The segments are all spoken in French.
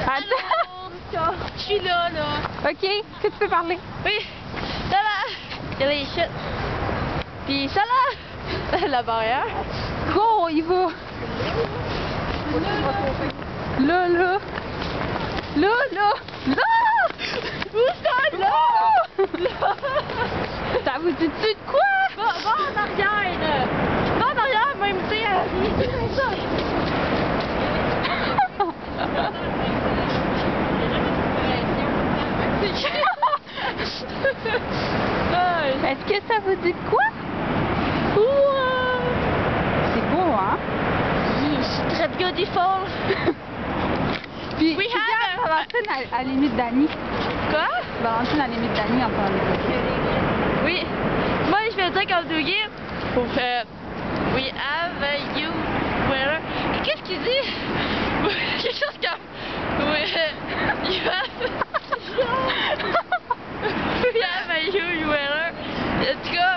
Attends. Je suis là. Ok, est-ce que tu peux parler? Oui. Là, il y a des chutes. Puis ça là, la barrière. Go, on y va. Là. Là. Où ça, là? Ça vous dit-tu de quoi? Va en arrière, là. Va en arrière, même, tu sais, ça. Est-ce que ça vous dit de quoi? C'est beau, hein? C'est très beautiful. Puis, We have Valentine à la limite d'Annie. Quoi? Valentine à la limite d'Annie en parlant de Oui. Moi, je vais dire comme Dougie pour we have you where. Qu'est-ce qu'il dit? Quelque chose comme you have. We have you where. En tout cas.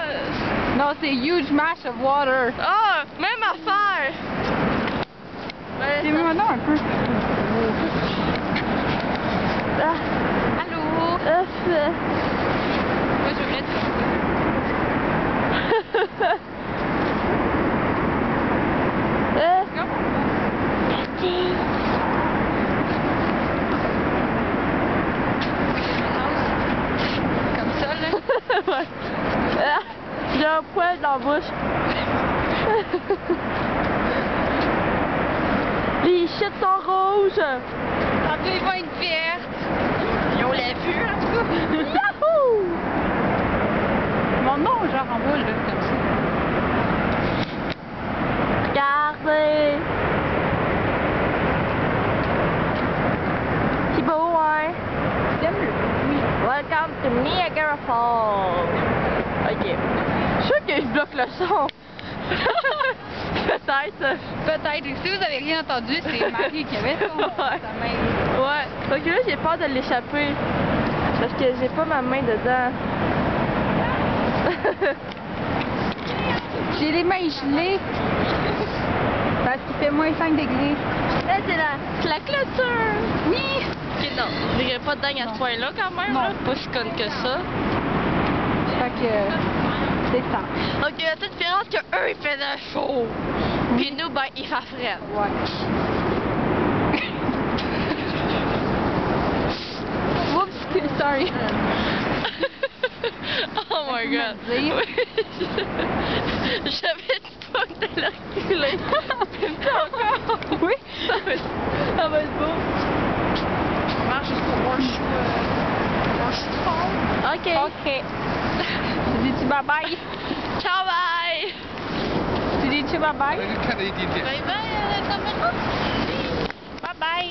Non, c'est huge mash of water. Oh, même affaire. C'est maintenant un peu. Allô? Moi, je veux bien Comme ça, là. Ouais. J'ai un poil dans la bouche. Les shit sont rouges. Tantôt, ils vont être vertes. Et on l'a vu, en tout cas. Yahoo! Mon nom, genre en bas, là, comme ça. Regardez. C'est beau, hein? J'aime le bruit. Welcome to Niagara Falls. Ok. Je suis sûre que je bloque le son. Peut-être. Peut-être. Si vous avez rien entendu, c'est Marie qui avait son sa main. Ouais. Donc là, j'ai peur de l'échapper. Parce que j'ai pas ma main dedans. J'ai les mains gelées. Parce qu'il fait moins 5 degrés. Là, c'est la clôture. Oui! Ok, non. Je dirais pas de dingue à ce point-là quand même. Non. Là. Pas si conne que ça. Fait que c'est ça. Donc, il y a toute différence que eux, ils faisaient chaud. Puis nous, ben, il fait frais. Ouais. Oups, sorry. Oh my god. Dire. Je savais pas que t'allais reculer. Encore. Oui? Ça va être beau. On marche jusqu'au fort. Ok. Ok. Tu dis-tu bye-bye? Ciao, bye. Tu dis-tu bye-bye? Bye bye, la caméra. Bye bye.